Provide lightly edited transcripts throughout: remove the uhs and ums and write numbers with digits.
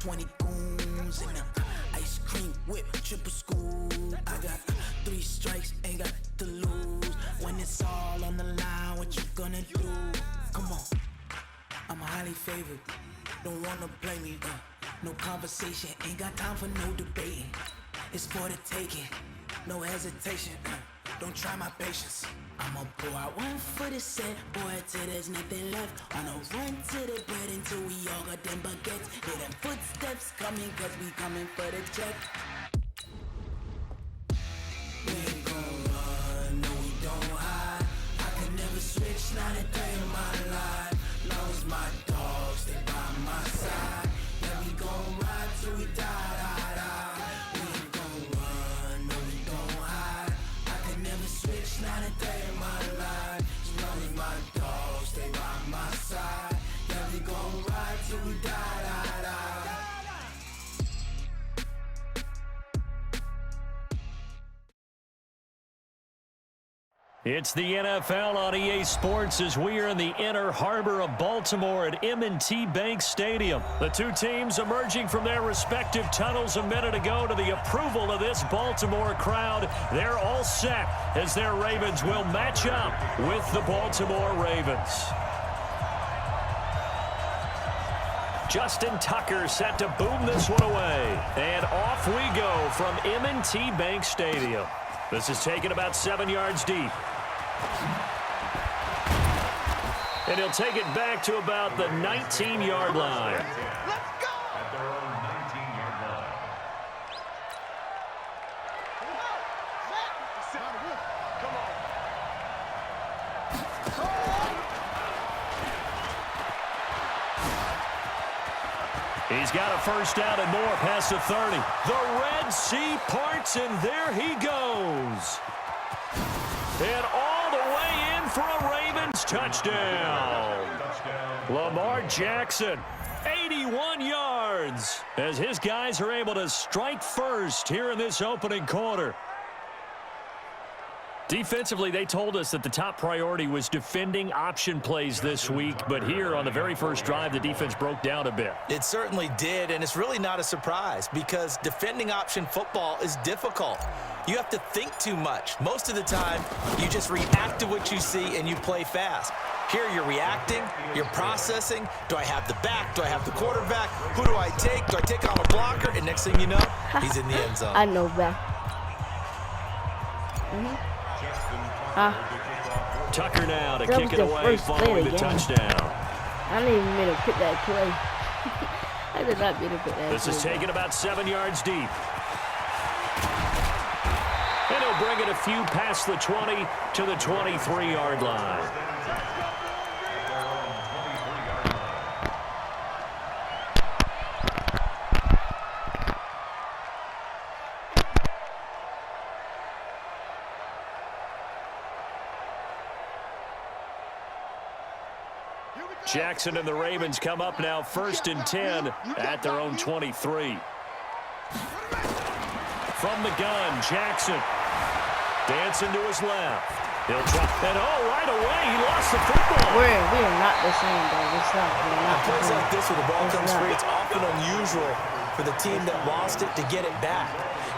20 goons in the ice cream whip, triple school. I got 3 strikes, ain't got to lose. When it's all on the line, what you gonna do? Come on, I'm highly favored. Don't wanna play me, no conversation, ain't got time for no debating. It's for the taking, no hesitation, don't try my patience. I'ma pour out one for the set, boy, till there's nothing left. On a run to the bread until we all got them baguettes. Hear them footsteps coming, cause we coming for the check. We ain't gon' run, no we don't hide. I can never switch, not a day in my life. Long as my dogs stay by my side. Yeah, we gon' ride till we die, die, die. We ain't gon' run, no we don't hide. I can never switch, not a day in my life. As long as my dogs stay by my side. Yeah, we gon' ride till we die, die, die. It's the NFL on EA Sports as we are in the inner harbor of Baltimore at M&T Bank Stadium. The two teams emerging from their respective tunnels a minute ago to the approval of this Baltimore crowd. They're all set as their Ravens will match up with the Baltimore Ravens. Justin Tucker set to boom this one away. And off we go from M&T Bank Stadium. This is taken about 7 yards deep. And he'll take it back to about the 19-yard line. Let's go! At their own 19-yard line. Come on. He's got a first down and more past the 30. The Red Sea parts, and there he goes. And all the way in for a Ravens touchdown. Lamar Jackson, 81 yards, as his guys are able to strike first here in this opening quarter. Defensively, they told us that the top priority was defending option plays this week, but here on the very first drive, the defense broke down a bit. It certainly did, and it's really not a surprise because defending option football is difficult. You have to think too much. Most of the time, you just react to what you see and you play fast. Here you're reacting, you're processing. Do I have the back? Do I have the quarterback? Who do I take? Do I take on a blocker? And next thing you know, he's in the end zone. I know that. Tucker now to kick it away following the touchdown. I didn't even mean to put that play. I did not mean to put that. This is taken about 7 yards deep. And he'll bring it a few past the 20 to the 23-yard line. Jackson and the Ravens come up now 1st and 10 at their own 23. From the gun, Jackson dancing to his left. He'll try, and right away he lost the football. We are not the same, though. It's not. We're not the Plays same. like this where the ball comes free, it's often unusual for the team that lost it to get it back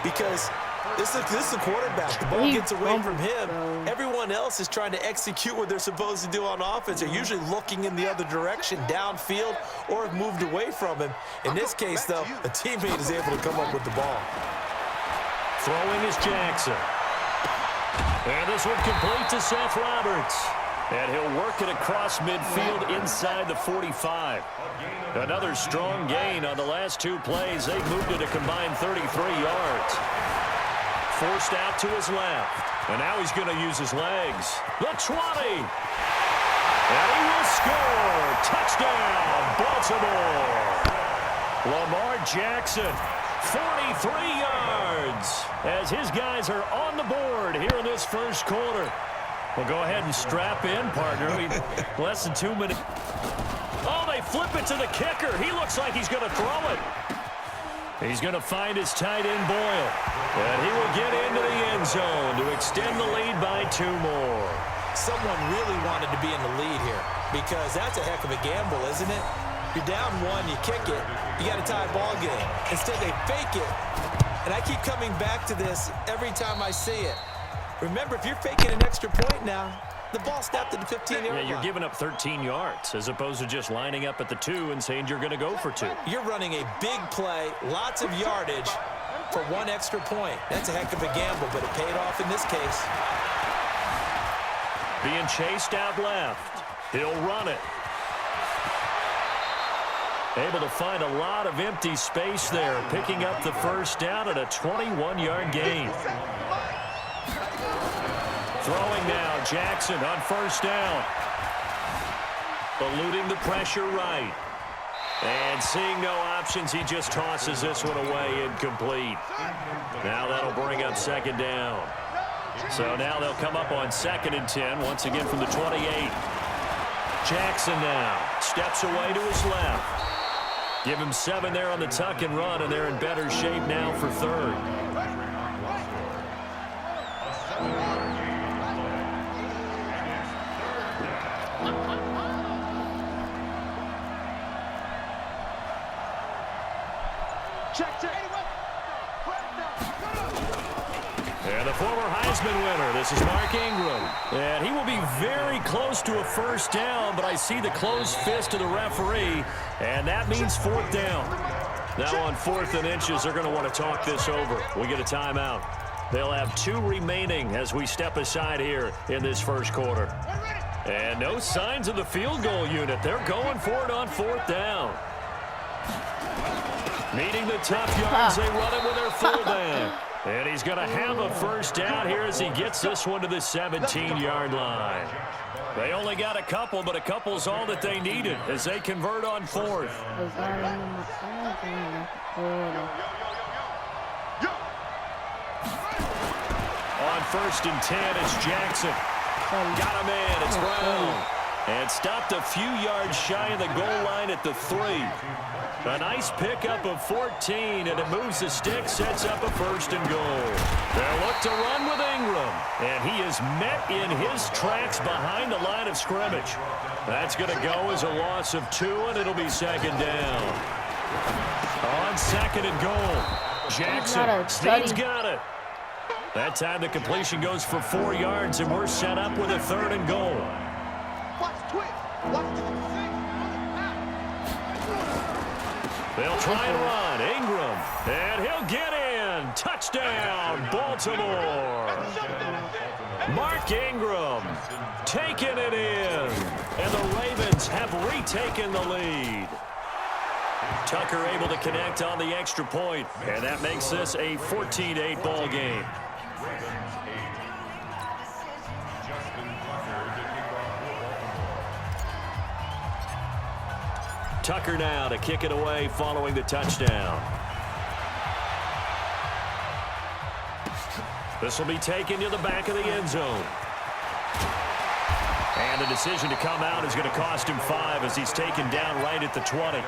because this is the quarterback. The ball gets away from him. Everyone else is trying to execute what they're supposed to do on offense. They're usually looking in the other direction, downfield, or have moved away from him. In this case, though, a teammate is able to come up with the ball. Throwing is Jackson. And this one complete to Seth Roberts. And he'll work it across midfield inside the 45. Another strong gain on the last 2 plays. They moved it a combined 33 yards. Forced out to his left. And now he's going to use his legs. The 20. And he will score. Touchdown, Baltimore. Lamar Jackson, 43 yards, as his guys are on the board here in this first quarter. Well, go ahead and strap in, partner. Less than 2 minutes. Oh, they flip it to the kicker. He looks like he's going to throw it. He's going to find his tight end, Boyle. And he will get into the end zone to extend the lead by 2 more. Someone really wanted to be in the lead here because that's a heck of a gamble, isn't it? You're down one, you kick it, you got a tie ball game. Instead, they fake it. And I keep coming back to this every time I see it. Remember, if you're faking an extra point now, the ball snapped at the 15-yard line. Yeah, you're giving up 13 yards as opposed to just lining up at the 2 and saying you're going to go for 2. You're running a big play, lots of yardage for one extra point. That's a heck of a gamble, but it paid off in this case. Being chased out left. He'll run it. Able to find a lot of empty space there, picking up the first down at a 21-yard gain. Throwing now, Jackson on first down. Eluding the pressure right. And seeing no options, he just tosses this one away, incomplete. Now that'll bring up second down. So now they'll come up on 2nd and 10, once again from the 28. Jackson now steps away to his left. Give him 7 there on the tuck and run, and they're in better shape now for 3rd. And the former Heisman winner, this is Mark Ingram. And he will be very close to a first down, but I see the closed fist of the referee, and that means 4th down. Now on 4th and inches, they're going to want to talk this over. We get a timeout. They'll have 2 remaining as we step aside here in this first quarter. And no signs of the field goal unit. They're going for it on 4th down. Needing the tough yards, they run it with their fullback. And he's going to have a first down here as he gets this one to the 17-yard line. They only got a couple, but a couple's all that they needed as they convert on 4th. On 1st and 10, it's Jackson. Got him in. It's Brown. And stopped a few yards shy of the goal line at the 3. A nice pickup of 14, and it moves the stick, sets up a 1st and goal. They'll look to run with Ingram, and he is met in his tracks behind the line of scrimmage. That's going to go as a loss of 2, and it'll be 2nd down. On 2nd and goal, Jackson, Snead's got it. That time the completion goes for 4 yards, and we're set up with a 3rd and goal. They'll try and run. Ingram. And he'll get in. Touchdown, Baltimore. Mark Ingram taking it in. And the Ravens have retaken the lead. Tucker able to connect on the extra point. And that makes this a 14-8 ball game. Tucker now to kick it away following the touchdown. This will be taken to the back of the end zone. And the decision to come out is going to cost him 5 as he's taken down right at the 20.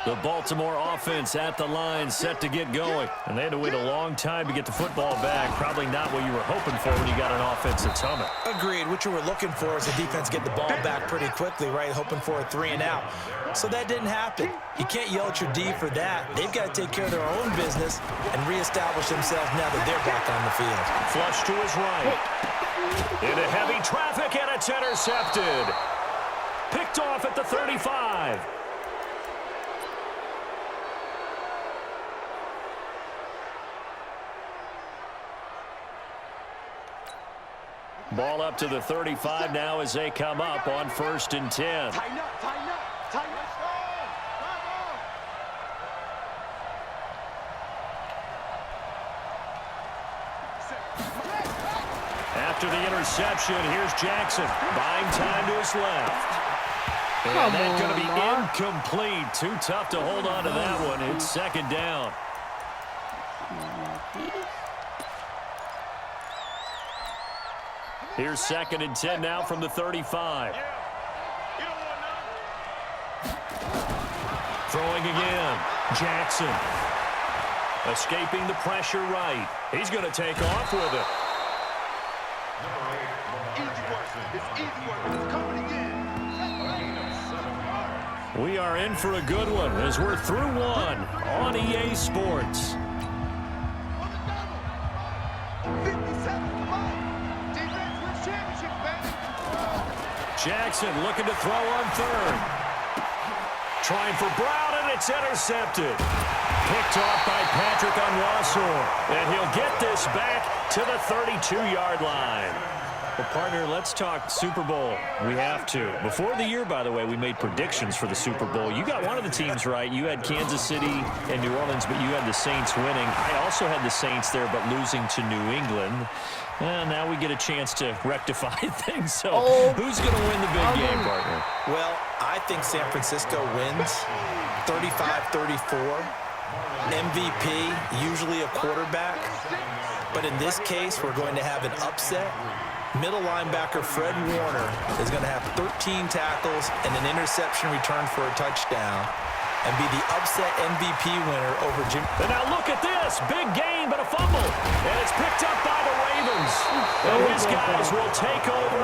The Baltimore offense at the line set to get going. And they had to wait a long time to get the football back. Probably not what you were hoping for when you got an offense that's humming. Agreed. What you were looking for is the defense get the ball back pretty quickly, right? Hoping for a 3 and out. So that didn't happen. You can't yell at your D for that. They've got to take care of their own business and reestablish themselves now that they're back on the field. Flush to his right. Into heavy traffic, and it's intercepted. Picked off at the 35. Ball up to the 35 now as they come up on 1st and 10. After the interception, here's Jackson. Buying time to his left. And that's going to be incomplete. Too tough to hold on to that one. It's 2nd down. Here's 2nd and 10 now from the 35. Throwing again. Jackson. Escaping the pressure right. He's going to take off with it. It's easy work. It's coming again. We are in for a good one as we're through one on EA Sports. 57, come on. Defense wins championship, baby. Jackson looking to throw on third. Trying for Brown, and it's intercepted. Picked off by Patrick Onwuasor. And he'll get this back to the 32-yard line. Well, partner, let's talk Super Bowl. We have to. Before the year, by the way, we made predictions for the Super Bowl. You got one of the teams right. You had Kansas City and New Orleans, but you had the Saints winning. I also had the Saints there, but losing to New England. And now we get a chance to rectify things. So who's going to win the big game, partner? Well, I think San Francisco wins 35-34. MVP, usually a quarterback. But in this case, we're going to have an upset. Middle linebacker Fred Warner is going to have 13 tackles and an interception return for a touchdown and be the upset MVP winner over Jim. And now look at this. Big gain, but a fumble. And it's picked up by the Ravens. And his guys will take over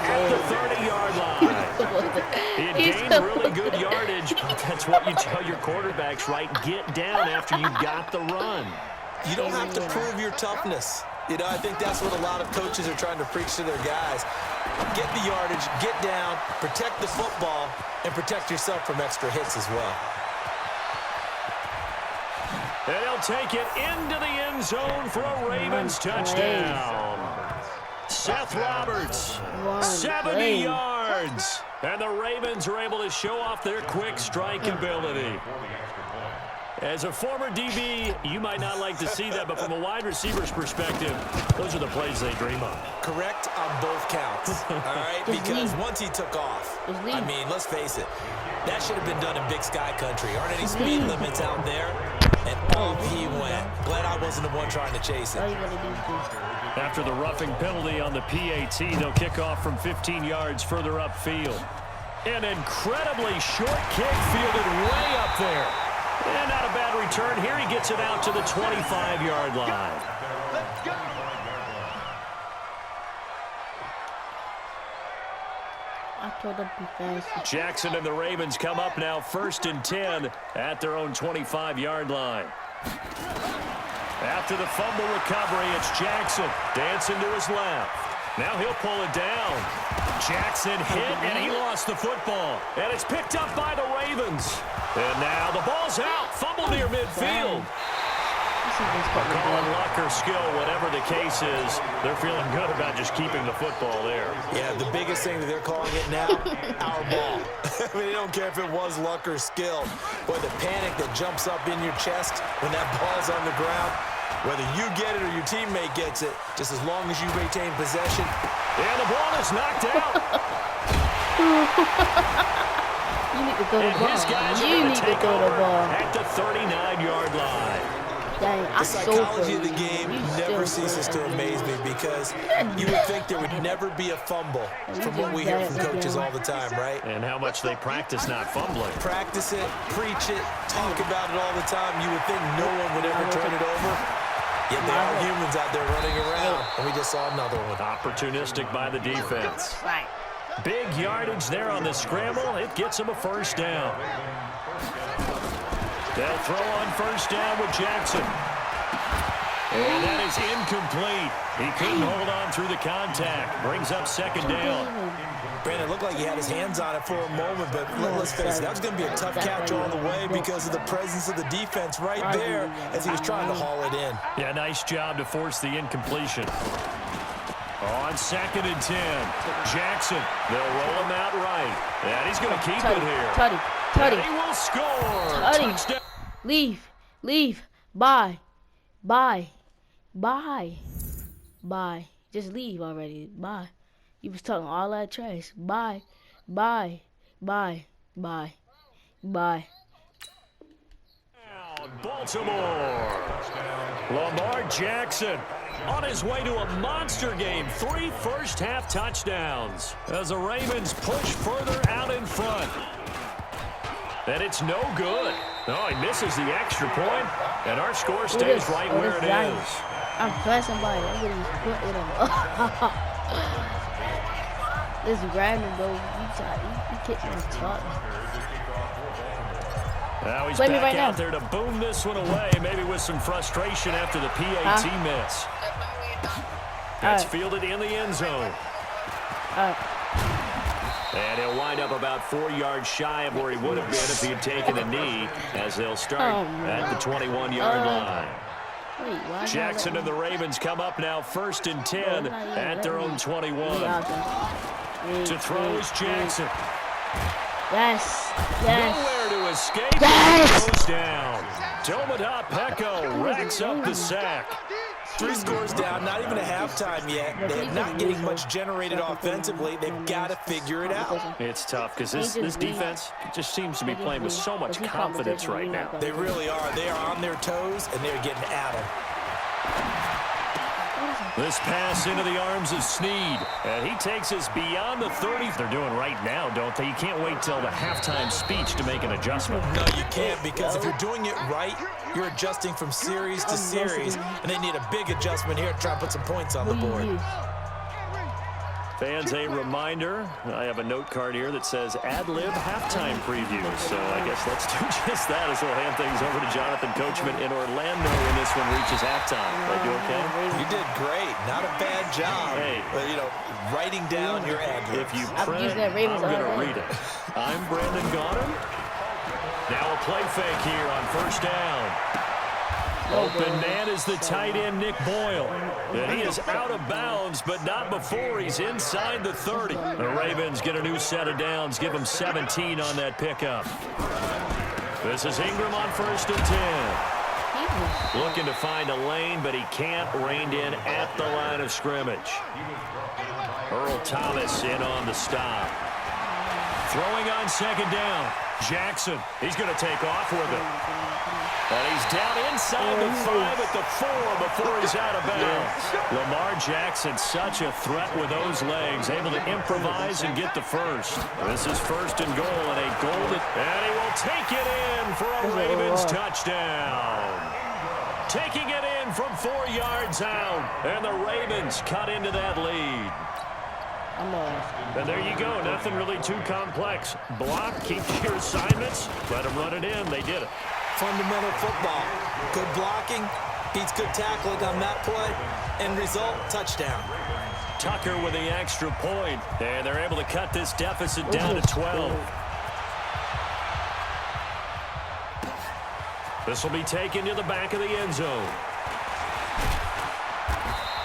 at the 30-yard line. He had gained really good yardage. That's what you tell your quarterbacks, right? Get down after you've got the run. You don't have to prove your toughness. You know, I think that's what a lot of coaches are trying to preach to their guys. Get the yardage, get down, protect the football, and protect yourself from extra hits as well. And he'll take it into the end zone for a Ravens touchdown. Seth Roberts, 70 yards. And the Ravens are able to show off their quick strike ability. As a former DB, you might not like to see that, but from a wide receiver's perspective, those are the plays they dream of. Correct on both counts, all right? Because once he took off, I mean, let's face it, that should have been done in Big Sky Country. Aren't any speed limits out there? And off he went. Glad I wasn't the one trying to chase it. After the roughing penalty on the PAT, they'll kick off from 15 yards further upfield. An incredibly short kick fielded way up there. And not a bad return. Here he gets it out to the 25-yard line. Let's go. Jackson and the Ravens come up now 1st and 10 at their own 25-yard line. After the fumble recovery, it's Jackson dancing to his left. Now he'll pull it down. Jackson hit, and he lost the football. And it's picked up by the Ravens. And now the ball's out. Fumble near midfield. Call it luck or skill, whatever the case is, they're feeling good about just keeping the football there. Yeah, the biggest thing that they're calling it now, our ball. I mean, they don't care if it was luck or skill. Boy, the panic that jumps up in your chest when that ball's on the ground, whether you get it or your teammate gets it, just as long as you retain possession. And the ball is knocked out. You need to throw the ball. You need to throw the ball. At the 39-yard line. Dang, The psychology of the game never ceases to amaze me because you would think there would never be a fumble from what we hear from coaches all the time, right? And how much they practice not fumbling. Practice it, preach it, talk about it all the time. You would think no one would ever turn it over. Yet there are humans out there running around, and we just saw another one. Opportunistic by the defense. Right. Big yardage there on the scramble. It gets them a first down. They'll throw on first down with Jackson. And that is incomplete. He couldn't hold on through the contact. Brings up second down. Brandon, it looked like he had his hands on it for a moment, but let's face it, that was going to be a tough catch all the way because of the presence of the defense right there as he was trying to haul it in. Yeah, nice job to force the incompletion. On 2nd and 10, Jackson. They'll roll him out right. And he's going to keep it here. Tutty. And he will score. Touchdown. Leave. Bye. Just leave already. Bye. You was talking all that trash. Bye. Baltimore. Lamar Jackson on his way to a monster game. 3 first-half touchdowns as the Ravens push further out in front. And it's no good. No, he misses the extra point, and our score stays right where it is. I'm pressing by. Everybody's putting them up. This random though, he kicked my top. Now he's Play me back right out now. there to boom this one away, maybe with some frustration after the PAT miss. That's fielded in the end zone. And he'll wind up about 4 yards shy of where he would have been if he had taken a knee, as they'll start at the 21-yard line. Wait, Jackson and the Ravens come up now 1st and 10 at their own 21. To throw is Jackson. Yes. Nowhere to escape. Yes. Goes down. Tomoda Peko racks up the sack. 3 scores down, not even a halftime yet. They're not getting much generated offensively. They've got to figure it out. It's tough because this defense just seems to be playing with so much confidence right now. They really are. They are on their toes, and they're getting at them. This pass into the arms of Snead, and he takes us beyond the 30. They're doing right now, don't they? You can't wait till the halftime speech to make an adjustment. No, you can't, because if you're doing it right, you're adjusting from series to series, and they need a big adjustment here to try and put some points on the board. Fans, a reminder, I have a note card here that says ad-lib halftime preview. So I guess let's do just that as we'll hand things over to Jonathan Coachman in Orlando when this one reaches halftime. Did I do okay? You did great. Not a bad job. Hey. But, writing down your ad-libs. If you print it, I'm going to read it. I'm Brandon Gaudin. Now a play fake here on 1st down. Open man is the tight end, Nick Boyle. And he is out of bounds, but not before he's inside the 30. The Ravens get a new set of downs, give him 17 on that pickup. This is Ingram on 1st and 10. Looking to find a lane, but he can't. Reined in at the line of scrimmage. Earl Thomas in on the stop. Throwing on 2nd down. Jackson, he's going to take off with it. And he's down inside the 5 at the 4 before he's out of bounds. Lamar Jackson, such a threat with those legs, able to improvise and get the first. This is 1st and goal, and a goal and he will take it in for a Ravens touchdown. Taking it in from 4 yards out, and the Ravens cut into that lead. And there you go. Nothing really too complex. Block, keep your assignments, let them run it in. They did it. Fundamental football. Good blocking beats good tackling on that play. End result, touchdown. Tucker with the extra point, and they're able to cut this deficit down to 12. This will be taken to the back of the end zone.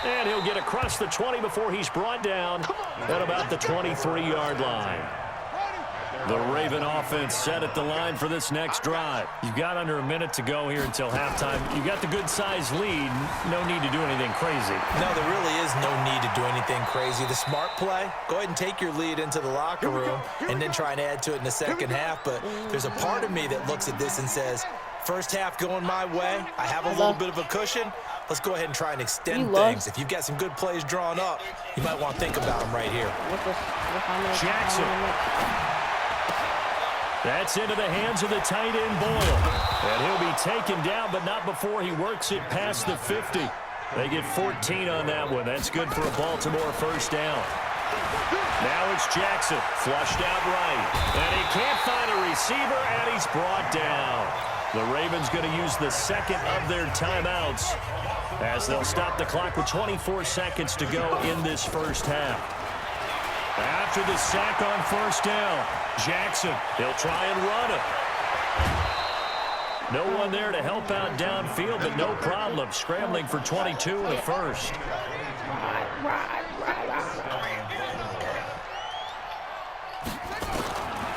And he'll get across the 20 before he's brought down at about the 23-yard line. The Raven offense set at the line for this next drive. You've got under a minute to go here until halftime. You've got the good-sized lead. No need to do anything crazy. No, there really is no need to do anything crazy. The smart play, go ahead and take your lead into the locker room and then try and add to it in the second half. But there's a part of me that looks at this and says, first half going my way. I have a little bit of a cushion. Let's go ahead and try and extend things. If you've got some good plays drawn up, you might want to think about them right here. Jackson. That's into the hands of the tight end, Boyle. And he'll be taken down, but not before he works it past the 50. They get 14 on that one. That's good for a Baltimore first down. Now it's Jackson, flushed out right. And he can't find a receiver, and he's brought down. The Ravens going to use the second of their timeouts as they'll stop the clock with 24 seconds to go in this first half. After the sack on first down, Jackson, he'll try and run it. No one there to help out downfield, but no problem. Scrambling for 22 in the first.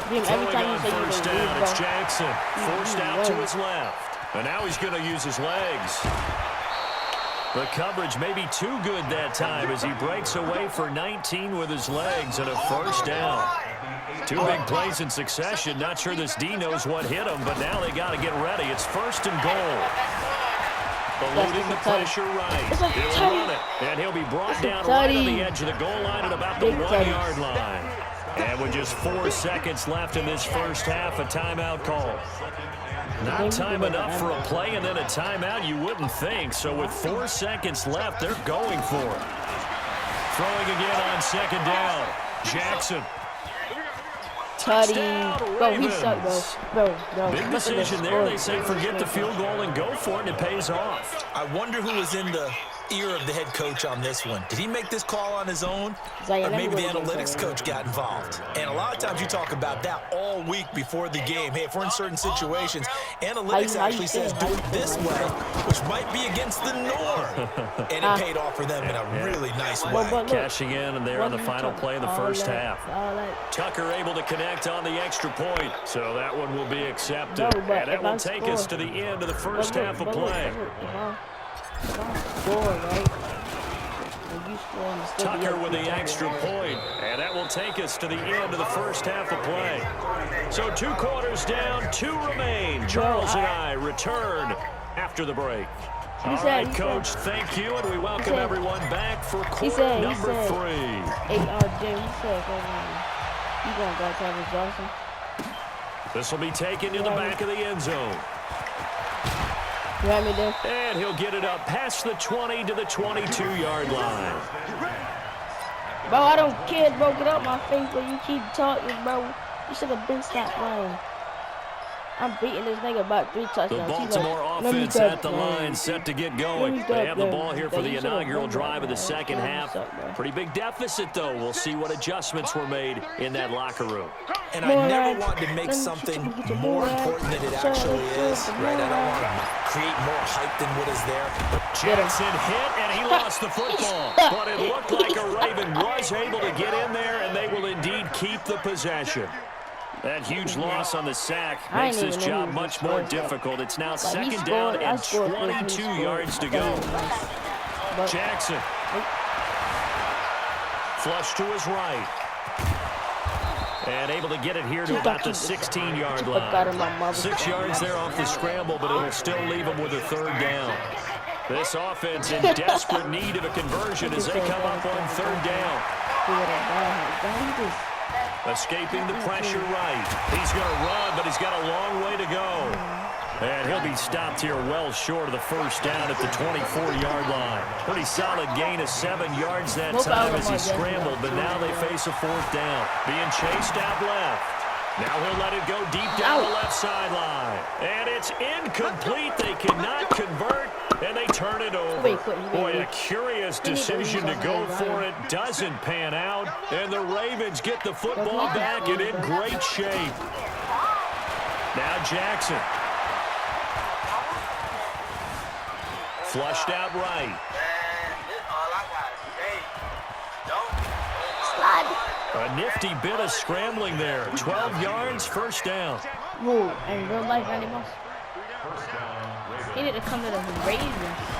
Throwing on first down, it's Jackson. Forced out to his left. And now he's going to use his legs. The coverage may be too good that time as he breaks away for 19 with his legs and a first down. Two big plays in succession. Not sure this D knows what hit him, but now they got to get ready. It's 1st and goal. Eluding the pressure right. He'll run it, and he'll be brought down right on the edge of the goal line at about the 1-yard line. And with just 4 seconds left in this first half, a timeout call. Not time enough for a play and then a timeout, you wouldn't think. So with 4 seconds left, they're going for it. Throwing again on 2nd down. Jackson. Tutty. Touchdown, Bro, he sucked, bro. Bro. Big decision there. They say forget the field goal and go for it, and it pays off. I wonder who was in the ear of the head coach on this one. Did he make this call on his own? Or maybe the analytics coach got involved. And a lot of times you talk about that all week before the game. Hey, if we're in certain situations, analytics actually says do it this way, which might be against the norm. And it paid off for them in a really nice way. Cashing in and there on the final play of the first half. Tucker able to connect on the extra point, so that one will be accepted. And that will take us to the end of the first half of play. Tucker with the extra point, and that will take us to the end of the first half of play. So 2 quarters down, 2 remain. Charles and I return after the break. All right, Coach, thank you, and we welcome everyone back for quarter number 3. This will be taken to the back of the end zone. You had me there? And he'll get it up past the 20 to the 22-yard line. Bro, I don't care, bro. Get out my face, bro. You keep talking, bro. You should have been stopped playing. I'm beating this nigga about 3 touchdowns. The Baltimore offense at the line, set to get going. They have the ball here for the inaugural drive of the second half. Pretty big deficit, though. We'll see what adjustments were made in that locker room. And I never want to make something more important than it actually is, right? I don't want to create more hype than what is there. Jackson hit, and he lost the football. But it looked like a Raven was able to get in there, and they will indeed keep the possession. That huge loss on the sack makes this job much more difficult. It's now second down and 22 yards to go. Jackson. Flush to his right. And able to get it here to about the 16-yard line. 6 yards there off the scramble, but it'll still leave him with a third down. This offense in desperate need of a conversion as they come up on third down. Escaping the pressure right. He's going to run, but he's got a long way to go. And he'll be stopped here well short of the first down at the 24-yard line. Pretty solid gain of 7 yards that time as he scrambled, but now they face a fourth down. Being chased out left. Now he'll let it go deep down the left sideline. And it's incomplete. They cannot convert, and they turn it over. Boy, a curious decision to go for it. Doesn't pan out, and the Ravens get the football back and in great shape. Now Jackson. Flushed out right. A nifty bit of scrambling there. 12 yards, first down. Whoa, in real life animals. He need to come to the Ravens.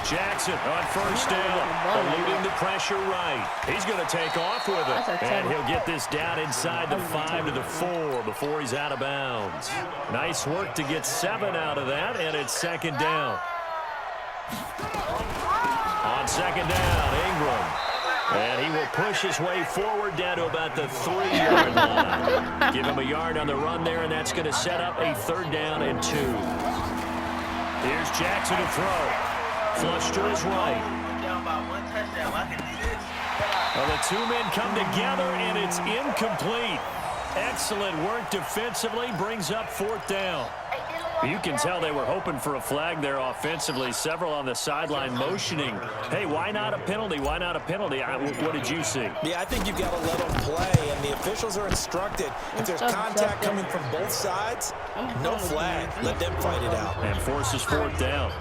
Jackson on first down. Eluding the pressure right. He's going to take off with it. And he'll get this down inside the 5 to the 4 before he's out of bounds. Nice work to get 7 out of that, and it's second down. On second down, Ingram. And he will push his way forward down to about the 3-yard line. Give him a yard on the run there, and that's going to set up a third down and 2. Here's Jackson to throw. Flush to his right. Well, the 2 men come together, and it's incomplete. Excellent work defensively, brings up fourth down. You can tell they were hoping for a flag there offensively. Several on the sideline motioning. Hey, why not a penalty? Why not a penalty? What did you see? Yeah, I think you've got to let them play, and the officials are instructed. If there's contact coming from both sides, no flag. Let them fight it out. And forces fourth down.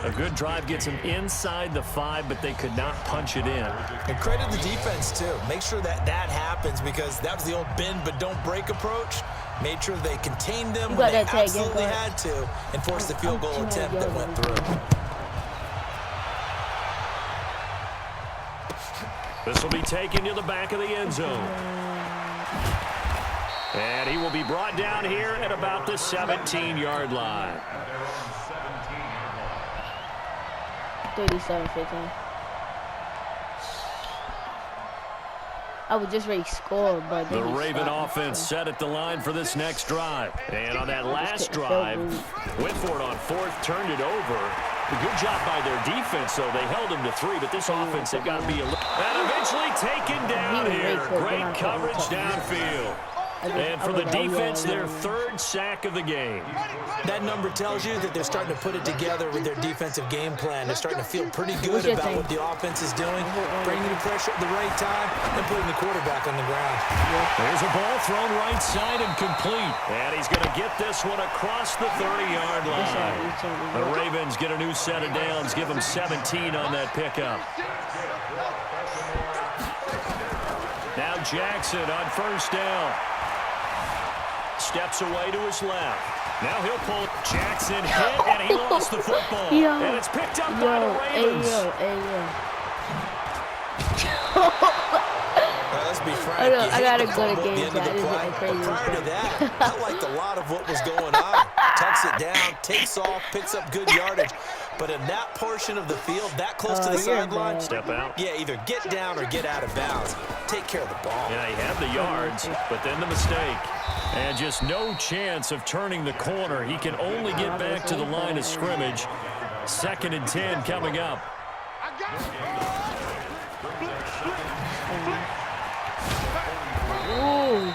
A good drive gets them inside the 5, but they could not punch it in. And credit the defense, too. Make sure that happens, because that was the old bend but don't break approach. Made sure they contained them when they absolutely had to and forced the field goal attempt that went through. This will be taken to the back of the end zone. And he will be brought down here at about the 17-yard line. 37-15. I was just ready to score, but the Raven offense set at the line for this next drive. And on that last drive, went for it on fourth, turned it over. A good job by their defense, though. They held him to 3, but this offense, they've got to be a little... And eventually taken down here. Great coverage downfield. And for the defense, their 3rd sack of the game. That number tells you that they're starting to put it together with their defensive game plan. They're starting to feel pretty good about what the offense is doing, bringing the pressure at the right time, and putting the quarterback on the ground. There's a ball thrown right side and complete. And he's going to get this one across the 30-yard line. The Ravens get a new set of downs, give them 17 on that pickup. Now Jackson on 1st down. Steps away to his left. Now he'll pull. Jackson hit, and he lost the football. And it's picked up by the Ravens. Let's be frank. I gotta go to game chat. Prior to that, I liked a lot of what was going on. Tucks it down, takes off, picks up good yardage. But in that portion of the field, that close to the sideline, step out. Yeah, either get down or get out of bounds. Take care of the ball. Yeah, he had the yards, but then the mistake. And just no chance of turning the corner. He can only get back to the line of scrimmage. 2nd and 10 coming up. Ooh.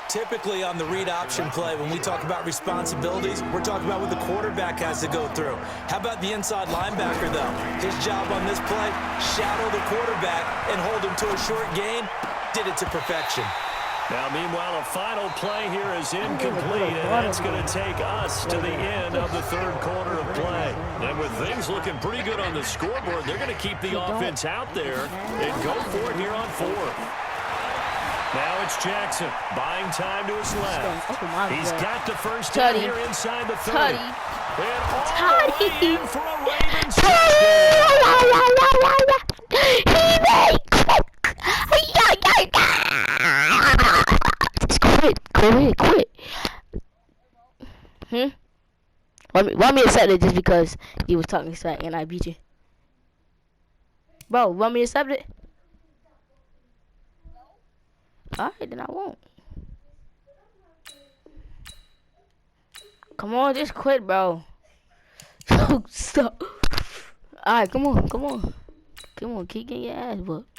Typically on the read option play, when we talk about responsibilities, we're talking about what the quarterback has to go through. How about the inside linebacker, though? His job on this play, shadow the quarterback and hold him to a short gain. Did it to perfection. Now, meanwhile, a final play here is incomplete, and that's going to take us to the end of the 3rd quarter of play. And with things looking pretty good on the scoreboard, they're going to keep the offense out there and go for it here on 4th. Now it's Jackson, buying time to his left. He's got the 1st down here inside the 30. And all the way in for a Ravens Quit. Why me accept it just because you was talking smack and I beat you? Bro, want me to accept it? Alright, then I won't. Come on, just quit, bro. Stop. Alright, come on. Come on, keep getting your ass whooped.